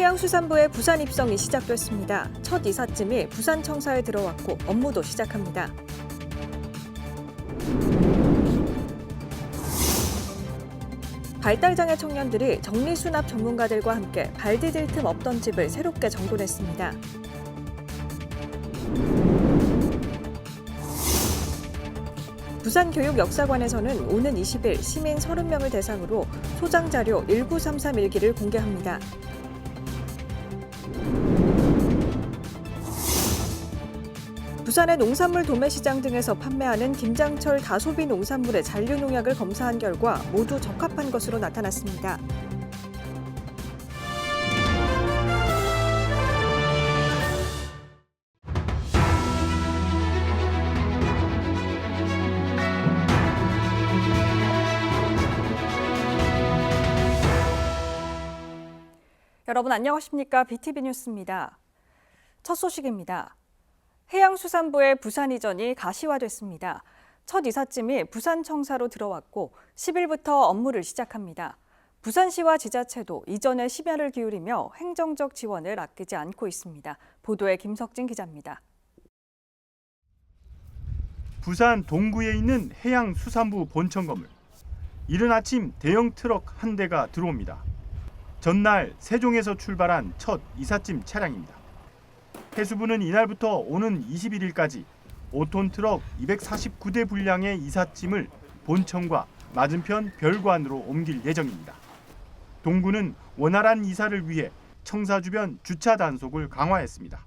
해양수산부의 부산 입성이 시작됐습니다. 첫 이삿짐이 부산청사에 들어왔고 업무도 시작합니다. 발달장애 청년들이 정리수납 전문가들과 함께 발 디딜 틈 없던 집을 새롭게 정돈했습니다. 부산교육역사관에서는 오는 20일 시민 30명을 대상으로 소장자료 19331기를 공개합니다. 부산의 농산물 도매시장 등에서 판매하는 김장철 다소비 농산물의 잔류농약을 검사한 결과 모두 적합한 것으로 나타났습니다. 여러분 안녕하십니까? BTV 뉴스입니다. 첫 소식입니다. 해양수산부의 부산 이전이 가시화됐습니다. 첫 이삿짐이 부산청사로 들어왔고 10일부터 업무를 시작합니다. 부산시와 지자체도 이전에 심혈을 기울이며 행정적 지원을 아끼지 않고 있습니다. 보도에 김석진 기자입니다. 부산 동구에 있는 해양수산부 본청 건물. 이른 아침 대형 트럭 한 대가 들어옵니다. 전날 세종에서 출발한 첫 이삿짐 차량입니다. 해수부는 이날부터 오는 21일까지 5톤 트럭 249대 분량의 이삿짐을 본청과 맞은편 별관으로 옮길 예정입니다. 동구는 원활한 이사를 위해 청사 주변 주차 단속을 강화했습니다.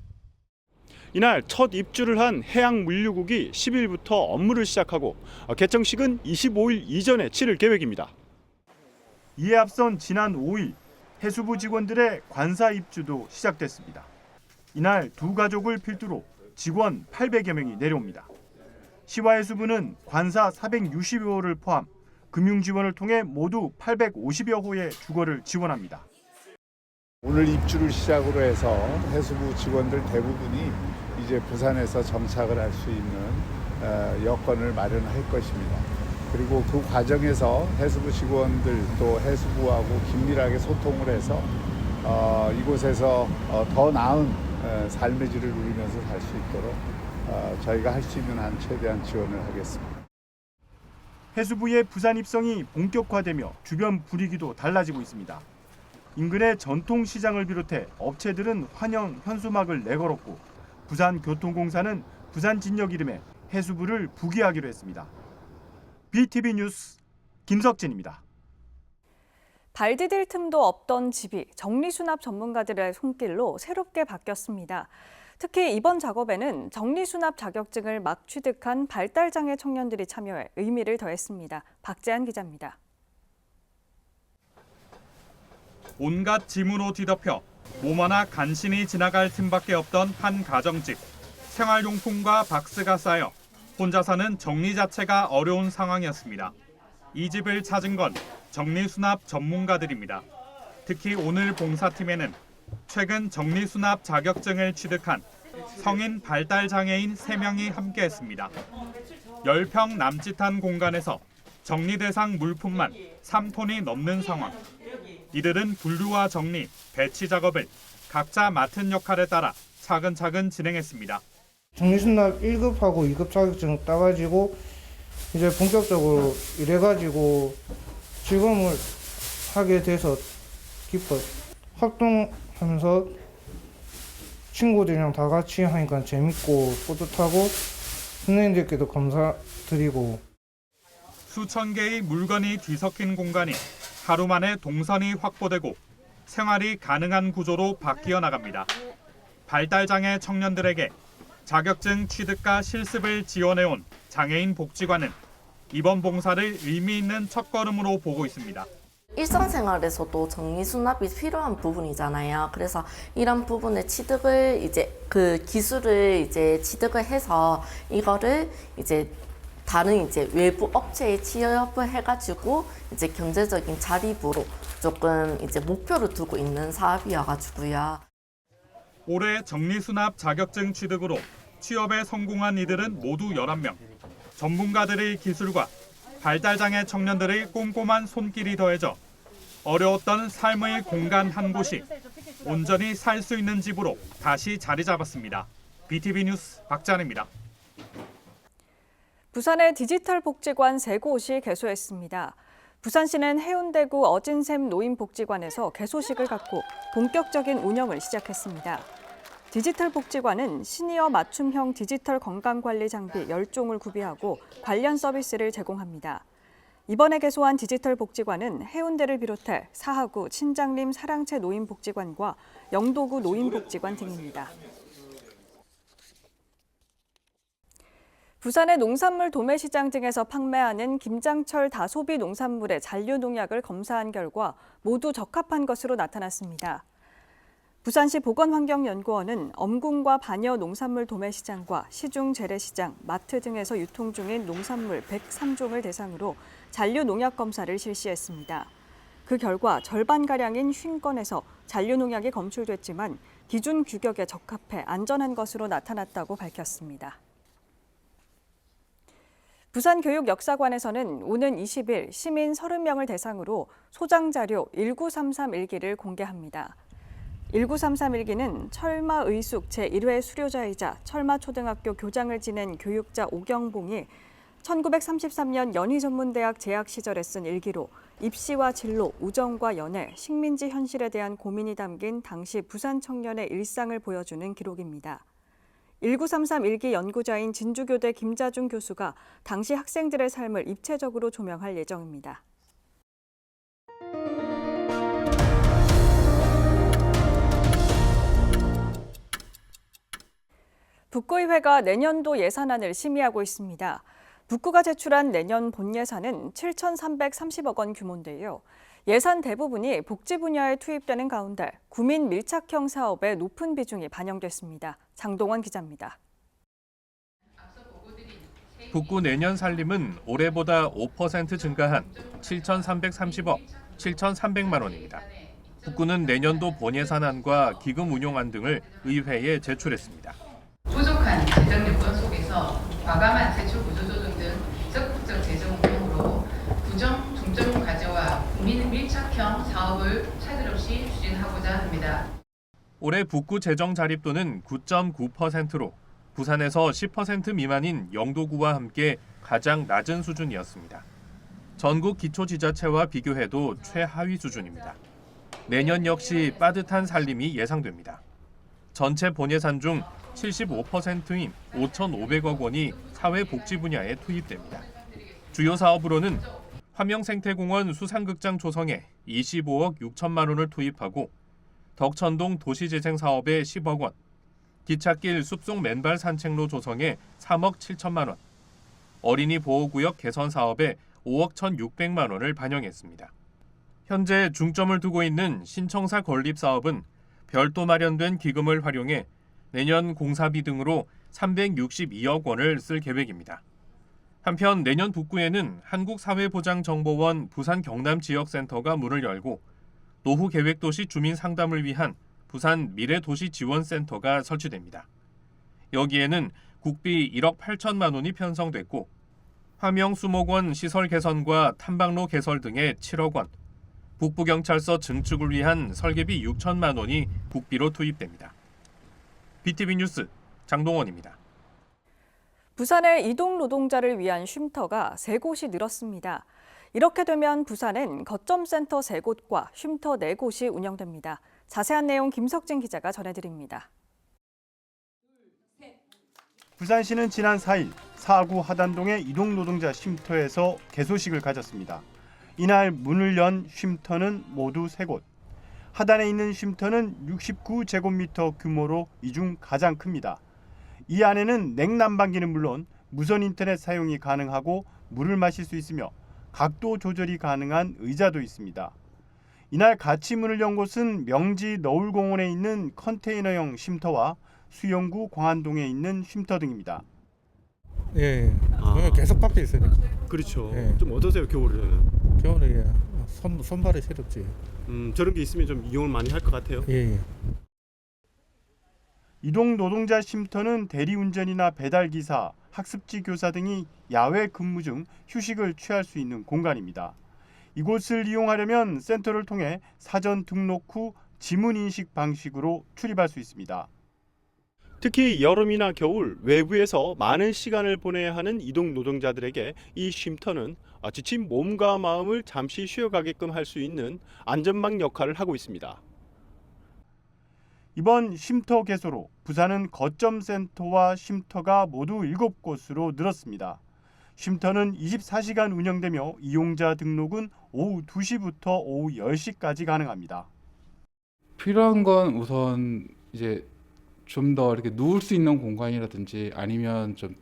이날 첫 입주를 한 해양물류국이 10일부터 업무를 시작하고 개청식은 25일 이전에 치를 계획입니다. 이에 앞선 지난 5일 해수부 직원들의 관사 입주도 시작됐습니다. 이날 두 가족을 필두로 직원 800여 명이 내려옵니다. 시와 해수부는 관사 460여 호를 포함 금융 지원을 통해 모두 850여 호의 주거를 지원합니다. 오늘 입주를 시작으로 해서 해수부 직원들 대부분이 이제 부산에서 정착을 할 수 있는 여건을 마련할 것입니다. 그리고 그 과정에서 해수부 직원들 또 해수부하고 긴밀하게 소통을 해서 이곳에서 더 나은 삶의 질을 누리면서 살 수 있도록 저희가 할 수 있는 한 최대한 지원을 하겠습니다. 해수부의 부산 입성이 본격화되며 주변 분위기도 달라지고 있습니다. 인근의 전통시장을 비롯해 업체들은 환영 현수막을 내걸었고 부산교통공사는 부산 진역 이름에 해수부를 부기하기로 했습니다. BTV 뉴스 김석진입니다. 발 디딜 틈도 없던 집이 정리수납 전문가들의 손길로 새롭게 바뀌었습니다. 특히 이번 작업에는 정리수납 자격증을 막 취득한 발달장애 청년들이 참여해 의미를 더했습니다. 박재한 기자입니다. 온갖 짐으로 뒤덮여 몸 하나 간신히 지나갈 틈밖에 없던 한 가정집. 생활용품과 박스가 쌓여 혼자 사는 정리 자체가 어려운 상황이었습니다. 이 집을 찾은 건 정리수납 전문가들입니다. 특히 오늘 봉사팀에는 최근 정리수납 자격증을 취득한 성인 발달장애인 3명이 함께했습니다. 10평 남짓한 공간에서 정리 대상 물품만 3톤이 넘는 상황. 이들은 분류와 정리, 배치 작업을 각자 맡은 역할에 따라 차근차근 진행했습니다. 정리수납 1급하고 2급 자격증 따가지고 이제 본격적으로 일해가지고 직업을 하게 돼서 기뻐요. 활동하면서 친구들이랑 다 같이 하니까 재밌고 뿌듯하고 선생님들께도 감사드리고. 수천 개의 물건이 뒤섞인 공간이 하루 만에 동선이 확보되고 생활이 가능한 구조로 바뀌어 나갑니다. 발달장애 청년들에게 자격증 취득과 실습을 지원해온 장애인 복지관은 이번 봉사를 의미 있는 첫걸음으로 보고 있습니다. 일상생활에서도 정리수납이 필요한 부분이잖아요. 그래서 이런 부분의 취득을 그 기술을 취득을 해서 이거를 다른 외부 업체에 취업을 해가지고 경제적인 자립으로 조금 목표를 두고 있는 사업이어가지고요. 올해 정리수납 자격증 취득으로 취업에 성공한 이들은 모두 11명. 전문가들의 기술과 발달장애 청년들의 꼼꼼한 손길이 더해져 어려웠던 삶의 공간 한 곳이 온전히 살 수 있는 집으로 다시 자리 잡았습니다. BTV 뉴스 박찬입니다. 부산의 디지털 복지관 3곳이 개소했습니다. 부산시는 해운대구 어진샘 노인복지관에서 개소식을 갖고 본격적인 운영을 시작했습니다. 디지털 복지관은 시니어 맞춤형 디지털 건강관리 장비 10종을 구비하고 관련 서비스를 제공합니다. 이번에 개소한 디지털 복지관은 해운대를 비롯해 사하구 신장림 사랑채 노인복지관과 영도구 노인복지관 등입니다. 부산의 농산물 도매시장 등에서 판매하는 김장철 다소비 농산물의 잔류 농약을 검사한 결과 모두 적합한 것으로 나타났습니다. 부산시 보건환경연구원은 엄군과 반여 농산물 도매시장과 시중 재래시장, 마트 등에서 유통 중인 농산물 103종을 대상으로 잔류 농약 검사를 실시했습니다. 그 결과 절반가량인 50건에서 잔류 농약이 검출됐지만 기준 규격에 적합해 안전한 것으로 나타났다고 밝혔습니다. 부산교육역사관에서는 오는 20일 시민 30명을 대상으로 소장자료 19331기를 공개합니다. 19331기는 철마의숙 제1회 수료자이자 철마초등학교 교장을 지낸 교육자 오경봉이 1933년 연희전문대학 재학 시절에 쓴 일기로 입시와 진로, 우정과 연애, 식민지 현실에 대한 고민이 담긴 당시 부산 청년의 일상을 보여주는 기록입니다. 19331기 연구자인 진주교대 김자중 교수가 당시 학생들의 삶을 입체적으로 조명할 예정입니다. 북구의회가 내년도 예산안을 심의하고 있습니다. 북구가 제출한 내년 본 예산은 7,330억 원 규모인데요. 예산 대부분이 복지 분야에 투입되는 가운데 구민 밀착형 사업에 높은 비중이 반영됐습니다. 장동원 기자입니다. 북구 내년 살림은 올해보다 5% 증가한 7,330억, 7,300만 원입니다. 북구는 내년도 본예산안과 기금 운용안 등을 의회에 제출했습니다. 부족한 재정 여건 속에서 과감한 세출 구조조정 등 적극적 재정 운용으로 부정 중점 과제와 국민 밀착형 사업을 차질 없이 추진하고자 합니다. 올해 북구 재정 자립도는 9.9%로 부산에서 10% 미만인 영도구와 함께 가장 낮은 수준이었습니다. 전국 기초지자체와 비교해도 최하위 수준입니다. 내년 역시 빠듯한 살림이 예상됩니다. 전체 본예산 중 75%인 5,500억 원이 사회복지 분야에 투입됩니다. 주요 사업으로는 화명생태공원 수산극장 조성에 25억 6천만 원을 투입하고 덕천동 도시재생 사업에 10억 원, 기찻길 숲속 맨발 산책로 조성에 3억 7천만 원, 어린이 보호구역 개선 사업에 5억 1,600만 원을 반영했습니다. 현재 중점을 두고 있는 신청사 건립 사업은 별도 마련된 기금을 활용해 내년 공사비 등으로 362억 원을 쓸 계획입니다. 한편 내년 북구에는 한국사회보장정보원 부산 경남지역센터가 문을 열고 노후 계획도시 주민 상담을 위한 부산 미래도시지원센터가 설치됩니다. 여기에는 국비 1억 8천만 원이 편성됐고 화명수목원 시설 개선과 탐방로 개설 등에 7억 원, 북부경찰서 증축을 위한 설계비 6천만 원이 국비로 투입됩니다. BTV 뉴스 장동원입니다. 부산의 이동 노동자를 위한 쉼터가 3곳이 늘었습니다. 이렇게 되면 부산엔 거점센터 3곳과 쉼터 4곳이 운영됩니다. 자세한 내용 김석진 기자가 전해드립니다. 부산시는 지난 4일 사구 하단동의 이동 노동자 쉼터에서 개소식을 가졌습니다. 이날 문을 연 쉼터는 모두 3곳. 하단에 있는 쉼터는 69제곱미터 규모로 이 중 가장 큽니다. 이 안에는 냉난방기는 물론 무선 인터넷 사용이 가능하고 물을 마실 수 있으며 각도 조절이 가능한 의자도 있습니다. 이날 같이 문을 연 곳은 명지 너울공원에 있는 컨테이너형 쉼터와 수영구 광안동에 있는 쉼터 등입니다. 예, 계속 밖에 있으니까. 그렇죠. 예. 좀 어떠세요, 겨울에는? 겨울에 손발이 시렵지. 저런 게 있으면 좀 이용을 많이 할 것 같아요. 예. 이동 노동자 쉼터는 대리운전이나 배달기사, 학습지 교사 등이 야외 근무 중 휴식을 취할 수 있는 공간입니다. 이곳을 이용하려면 센터를 통해 사전 등록 후 지문 인식 방식으로 출입할 수 있습니다. 특히 여름이나 겨울 외부에서 많은 시간을 보내야 하는 이동 노동자들에게 이 쉼터는 지친 몸과 마음을 잠시 쉬어가게끔 할 수 있는 안전망 역할을 하고 있습니다. 이번 쉼터 개소로 부산은 거점 센터와 쉼터가 모두 7곳으로 늘었습니다. 쉼터는 24시간 운영되며 이용자 등록은 오후 2시부터 오후 10시까지 가능합니다. 필요한 건 우선 이제 좀 더 이렇게 누울 수 있는 공간이라든지 아니면 좀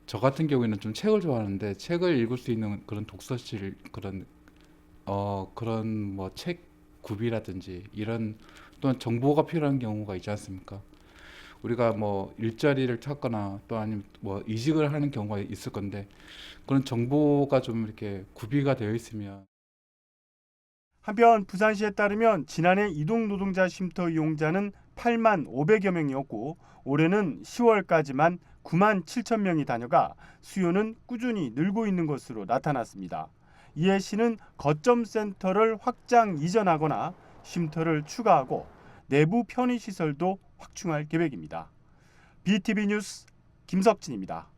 저 같은 경우에는 좀 책을 좋아하는데 책을 읽을 수 있는 그런 독서실 그런 뭐 책 구비라든지 이런 또한 정보가 필요한 경우가 있지 않습니까? 우리가 뭐 일자리를 찾거나 또 아니면 뭐 이직을 하는 경우가 있을 건데 그런 정보가 좀 이렇게 구비가 되어 있으면. 한편 부산시에 따르면 지난해 이동 노동자 쉼터 이용자는 8만 500여 명이었고 올해는 10월까지만 9만 7천 명이 다녀가 수요는 꾸준히 늘고 있는 것으로 나타났습니다. 이에 시는 거점 센터를 확장 이전하거나 쉼터를 추가하고 내부 편의시설도 확충할 계획입니다. BTV 뉴스 김석진입니다.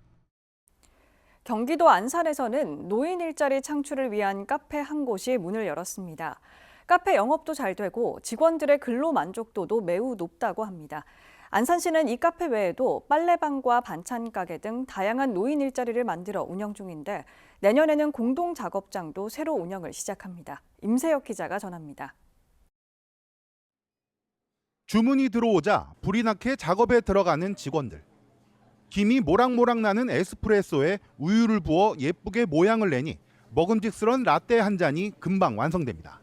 경기도 안산에서는 노인 일자리 창출을 위한 카페 한 곳이 문을 열었습니다. 카페 영업도 잘 되고 직원들의 근로 만족도도 매우 높다고 합니다. 안산시는 이 카페 외에도 빨래방과 반찬 가게 등 다양한 노인 일자리를 만들어 운영 중인데 내년에는 공동 작업장도 새로 운영을 시작합니다. 임세혁 기자가 전합니다. 주문이 들어오자 불이 나게 작업에 들어가는 직원들. 김이 모락모락 나는 에스프레소에 우유를 부어 예쁘게 모양을 내니 먹음직스러운 라떼 한 잔이 금방 완성됩니다.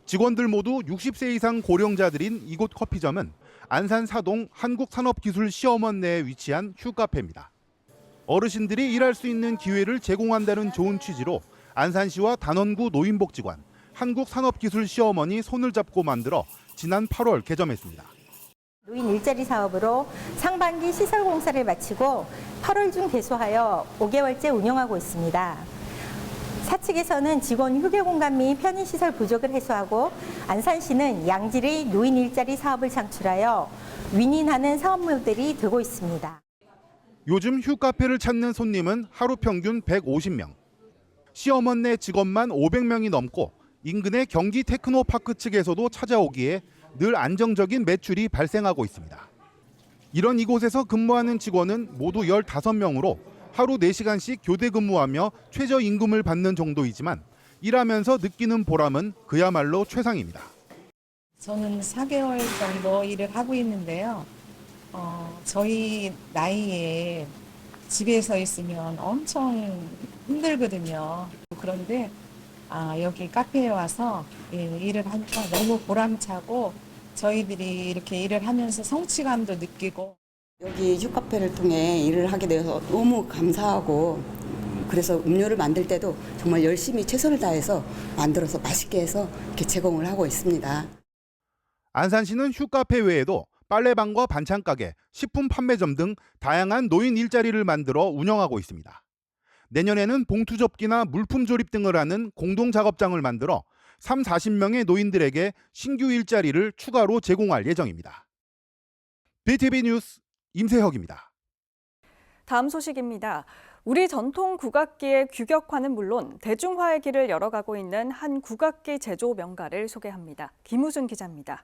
직원들 모두 60세 이상 고령자들인 이곳 커피점은 안산 사동 한국산업기술시험원 내에 위치한 휴카페입니다. 어르신들이 일할 수 있는 기회를 제공한다는 좋은 취지로 안산시와 단원구 노인복지관, 한국산업기술시험원이 손을 잡고 만들어 지난 8월 개점했습니다. 노인 일자리 사업으로 상반기 시설 공사를 마치고 8월 중 개소하여 5개월째 운영하고 있습니다. 사측에서는 직원 휴게 공간 및 편의시설 부족을 해소하고 안산시는 양질의 노인 일자리 사업을 창출하여 윈윈하는 사업 모델이 되고 있습니다. 요즘 휴카페를 찾는 손님은 하루 평균 150명. 시험원 내 직원만 500명이 넘고 인근의 경기 테크노파크 측에서도 찾아오기에 늘 안정적인 매출이 발생하고 있습니다. 이런 이곳에서 근무하는 직원은 모두 15명으로 하루 4시간씩 교대 근무하며 최저임금을 받는 정도이지만 일하면서 느끼는 보람은 그야말로 최상입니다. 저는 4개월 정도 일을 하고 있는데요. 저희 나이에 집에서 있으면 엄청 힘들거든요. 그런데 여기 카페에 와서 일을 하니까 너무 보람차고 저희들이 이렇게 일을 하면서 성취감도 느끼고 여기 휴카페를 통해 일을 하게 되어서 너무 감사하고 그래서 음료를 만들 때도 정말 열심히 최선을 다해서 만들어서 맛있게 해서 이렇게 제공을 하고 있습니다. 안산시는 휴카페 외에도 빨래방과 반찬 가게, 식품 판매점 등 다양한 노인 일자리를 만들어 운영하고 있습니다. 내년에는 봉투 접기나 물품 조립 등을 하는 공동 작업장을 만들어 30-40명의 노인들에게 신규 일자리를 추가로 제공할 예정입니다. BTV 뉴스 임세혁입니다. 다음 소식입니다. 우리 전통 국악기의 규격화는 물론 대중화의 길을 열어가고 있는 한 국악기 제조 명가를 소개합니다. 김우준 기자입니다.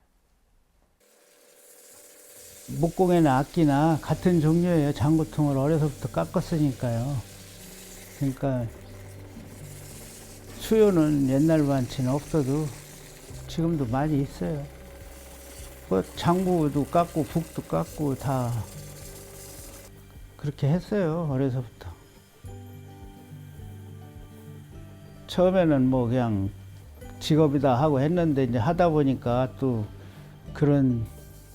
목공이나 악기나 같은 종류의 장구통을 어려서부터 깎았으니까요. 그러니까 수요는 옛날만치는 없어도 지금도 많이 있어요. 뭐 장구도 깎고 북도 깎고 다 그렇게 했어요. 어려서부터. 처음에는 뭐 그냥 직업이다 하고 했는데 이제 하다 보니까 또 그런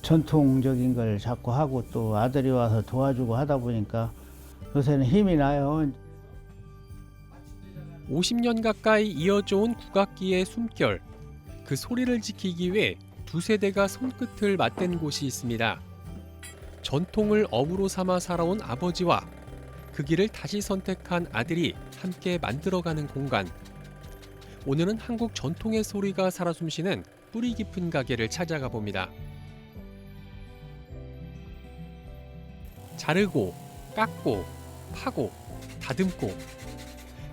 전통적인 걸 자꾸 하고 또 아들이 와서 도와주고 하다 보니까 요새는 힘이 나요. 50년 가까이 이어져온 국악기의 숨결, 그 소리를 지키기 위해 두 세대가 손끝을 맞댄 곳이 있습니다. 전통을 업으로 삼아 살아온 아버지와 그 길을 다시 선택한 아들이 함께 만들어가는 공간. 오늘은 한국 전통의 소리가 살아 숨쉬는 뿌리 깊은 가게를 찾아가 봅니다. 자르고, 깎고, 파고, 다듬고.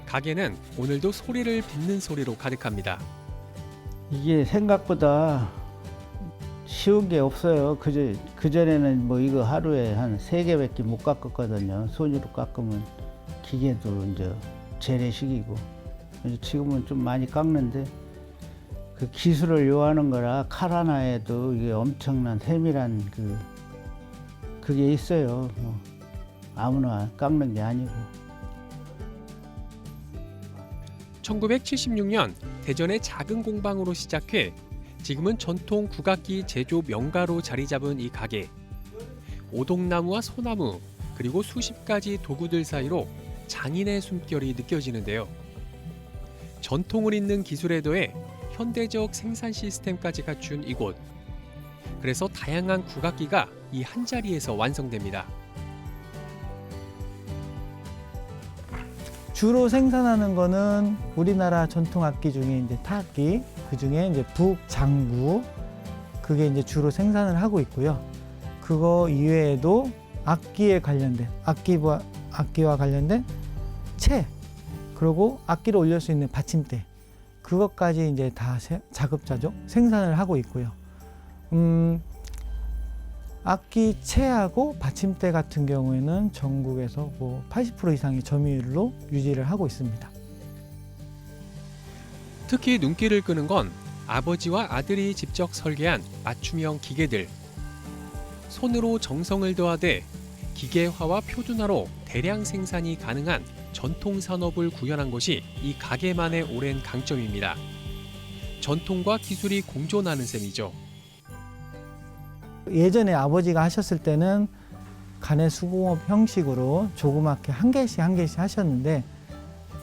가게는 오늘도 소리를 빚는 소리로 가득합니다. 이게 생각보다 쉬운 게 없어요. 그전에는 뭐 이거 하루에 한 3개밖에 못 깎았거든요. 손으로 깎으면 기계도 이제 재래식이고. 지금은 좀 많이 깎는데 그 기술을 요하는 거라 칼 하나에도 이게 엄청난 세밀한 그게 있어요. 뭐 아무나 깎는 게 아니고. 1976년 대전의 작은 공방으로 시작해 지금은 전통 국악기 제조 명가로 자리 잡은 이 가게. 오동나무와 소나무 그리고 수십 가지 도구들 사이로 장인의 숨결이 느껴지는데요. 전통을 잇는 기술에 더해 현대적 생산 시스템까지 갖춘 이곳. 그래서 다양한 국악기가 이 한자리에서 완성됩니다. 주로 생산하는 거는 우리나라 전통 악기 중에 이제 타악기, 그 중에 이제 북장구, 그게 이제 주로 생산을 하고 있고요. 그거 이외에도 악기에 관련된 악기와 관련된 채, 그리고 악기를 올릴 수 있는 받침대, 그것까지 이제 다 자급자족 생산을 하고 있고요. 악기 채하고 받침대 같은 경우에는 전국에서 뭐 80% 이상의 점유율로 유지를 하고 있습니다. 특히 눈길을 끄는 건 아버지와 아들이 직접 설계한 맞춤형 기계들. 손으로 정성을 더하되 기계화와 표준화로 대량 생산이 가능한 전통 산업을 구현한 것이 이 가게만의 오랜 강점입니다. 전통과 기술이 공존하는 셈이죠. 예전에 아버지가 하셨을 때는 가내 수공업 형식으로 조그맣게 한 개씩 하셨는데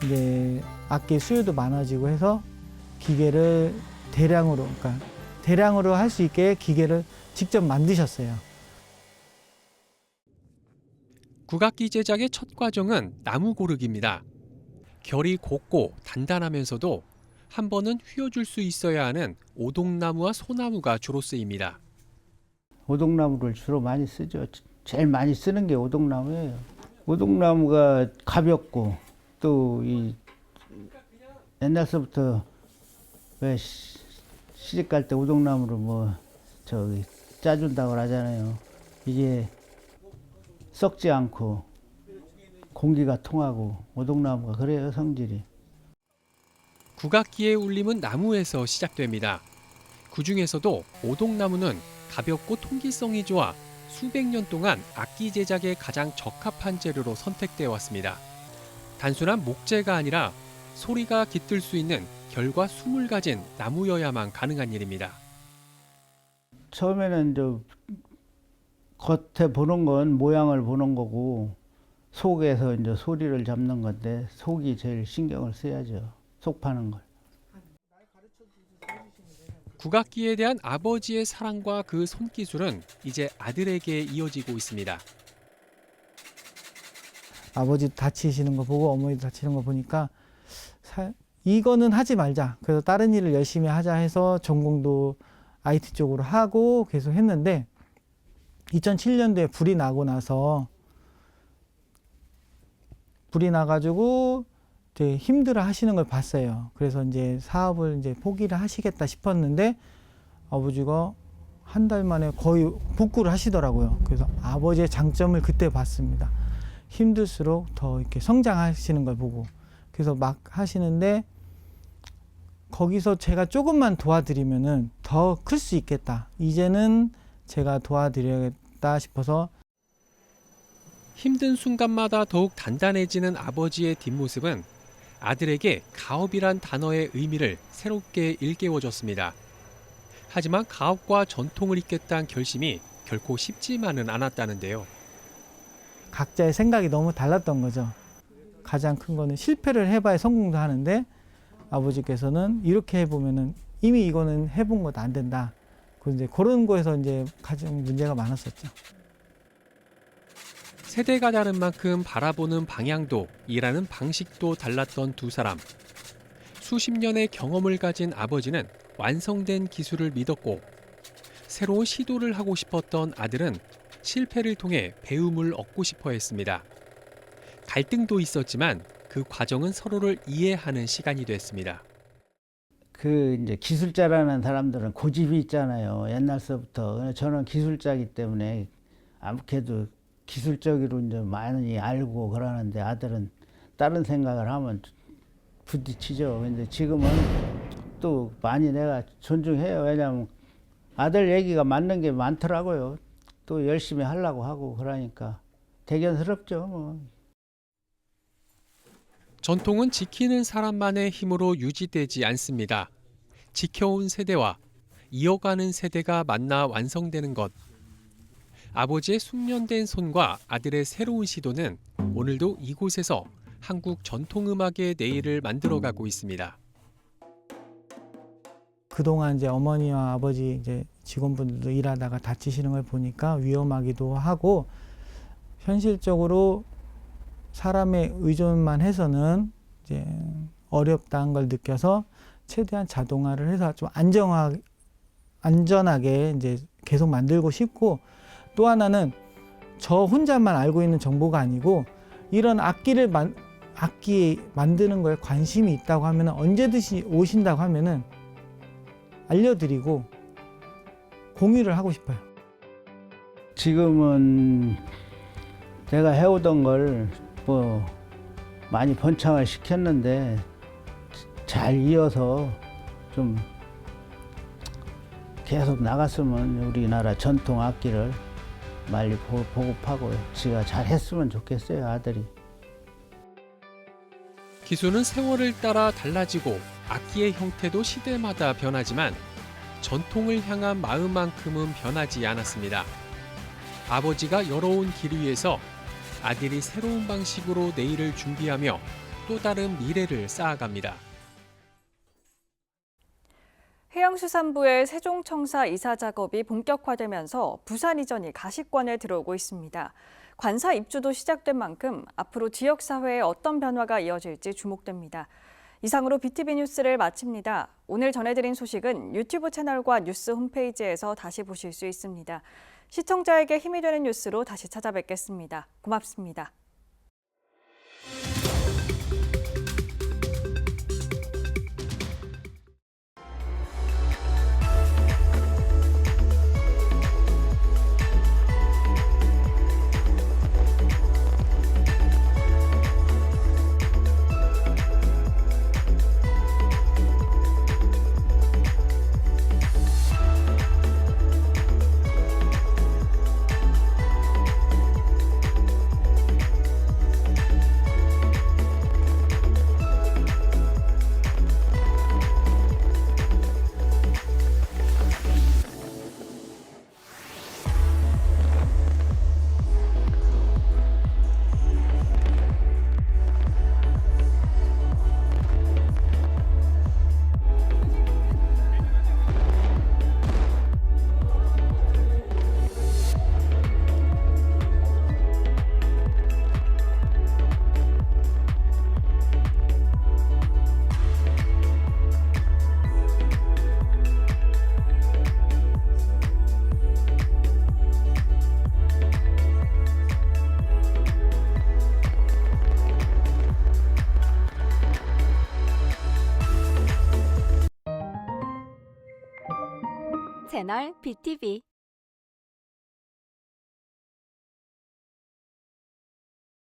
이제 악기 수요도 많아지고 해서 기계를 대량으로 할 수 있게 기계를 직접 만드셨어요. 국악기 제작의 첫 과정은 나무 고르기입니다. 결이 곱고 단단하면서도 한 번은 휘어줄 수 있어야 하는 오동나무와 소나무가 주로 쓰입니다. 오동나무를 주로 많이 쓰죠. 제일 많이 쓰는 게 오동나무예요. 오동나무가 가볍고 또 이 옛날서부터 왜 시집 갈 때 오동나무를 뭐 저기 짜준다고 하잖아요. 이게 썩지 않고 공기가 통하고 오동나무가 그래요, 성질이. 국악기의 울림은 나무에서 시작됩니다. 그 중에서도 오동나무는 가볍고 통기성이 좋아 수백 년 동안 악기 제작에 가장 적합한 재료로 선택되어 왔습니다. 단순한 목재가 아니라 소리가 깃들 수 있는 결과 숨을 가진 나무여야만 가능한 일입니다. 처음에는 겉에 보는 건 모양을 보는 거고 속에서 이제 소리를 잡는 건데 속이 제일 신경을 써야죠. 속 파는 걸. 국악기에 대한 아버지의 사랑과 그 손기술은 이제 아들에게 이어지고 있습니다. 아버지 다치시는 거 보고 어머니도 다치는 거 보니까 이거는 하지 말자. 그래서 다른 일을 열심히 하자 해서 전공도 IT 쪽으로 하고 계속 했는데 2007년도에 불이 나가지고 되게 힘들어 하시는 걸 봤어요. 그래서 이제 사업을 이제 포기를 하시겠다 싶었는데 아버지가 한 달 만에 거의 복구를 하시더라고요. 그래서 아버지의 장점을 그때 봤습니다. 힘들수록 더 이렇게 성장하시는 걸 보고 그래서 막 하시는데 거기서 제가 조금만 도와드리면은 더 클 수 있겠다. 이제는 제가 도와드려야겠다 싶어서 힘든 순간마다 더욱 단단해지는 아버지의 뒷모습은 아들에게 가업이란 단어의 의미를 새롭게 일깨워줬습니다. 하지만 가업과 전통을 잇겠다는 결심이 결코 쉽지만은 않았다는데요. 각자의 생각이 너무 달랐던 거죠. 가장 큰 거는 실패를 해봐야 성공도 하는데 아버지께서는 이렇게 해보면은 이미 이거는 해본 것도 안 된다. 이제 그런 거에서 이제 가장 문제가 많았었죠. 세대가 다른 만큼 바라보는 방향도 일하는 방식도 달랐던 두 사람. 수십 년의 경험을 가진 아버지는 완성된 기술을 믿었고 새로운 시도를 하고 싶었던 아들은 실패를 통해 배움을 얻고 싶어 했습니다. 갈등도 있었지만 그 과정은 서로를 이해하는 시간이 됐습니다. 이제 기술자라는 사람들은 고집이 있잖아요. 옛날서부터. 저는 기술자이기 때문에 아무래도 기술적으로 이제 많이 알고 그러는데 아들은 다른 생각을 하면 부딪히죠. 근데 지금은 또 많이 내가 존중해요. 왜냐하면 아들 얘기가 맞는 게 많더라고요. 또 열심히 하려고 하고 그러니까 대견스럽죠. 뭐. 전통은 지키는 사람만의 힘으로 유지되지 않습니다. 지켜온 세대와 이어가는 세대가 만나 완성되는 것. 아버지의 숙련된 손과 아들의 새로운 시도는 오늘도 이곳에서 한국 전통음악의 내일을 만들어가고 있습니다. 그동안 이제 어머니와 아버지 이제 직원분들도 일하다가 다치시는 걸 보니까 위험하기도 하고 현실적으로 사람의 의존만 해서는 이제 어렵다는 걸 느껴서 최대한 자동화를 해서 좀 안전하게 이제 계속 만들고 싶고 또 하나는 저 혼자만 알고 있는 정보가 아니고 이런 악기 만드는 거에 관심이 있다고 하면 언제든지 오신다고 하면은 알려드리고 공유를 하고 싶어요. 지금은 내가 해오던 걸 뭐 많이 번창을 시켰는데 잘 이어서 좀 계속 나갔으면 우리나라 전통 악기를 많이 보급하고 지가 잘 했으면 좋겠어요, 아들이. 기술은 세월을 따라 달라지고 악기의 형태도 시대마다 변하지만 전통을 향한 마음만큼은 변하지 않았습니다. 아버지가 열어온 길 위에서 아들이 새로운 방식으로 내일을 준비하며 또 다른 미래를 쌓아갑니다. 해양수산부의 세종청사 이사 작업이 본격화되면서 부산 이전이 가시권에 들어오고 있습니다. 관사 입주도 시작된 만큼 앞으로 지역사회에 어떤 변화가 이어질지 주목됩니다. 이상으로 BTV 뉴스를 마칩니다. 오늘 전해드린 소식은 유튜브 채널과 뉴스 홈페이지에서 다시 보실 수 있습니다. 시청자에게 힘이 되는 뉴스로 다시 찾아뵙겠습니다. 고맙습니다. 채널 BTV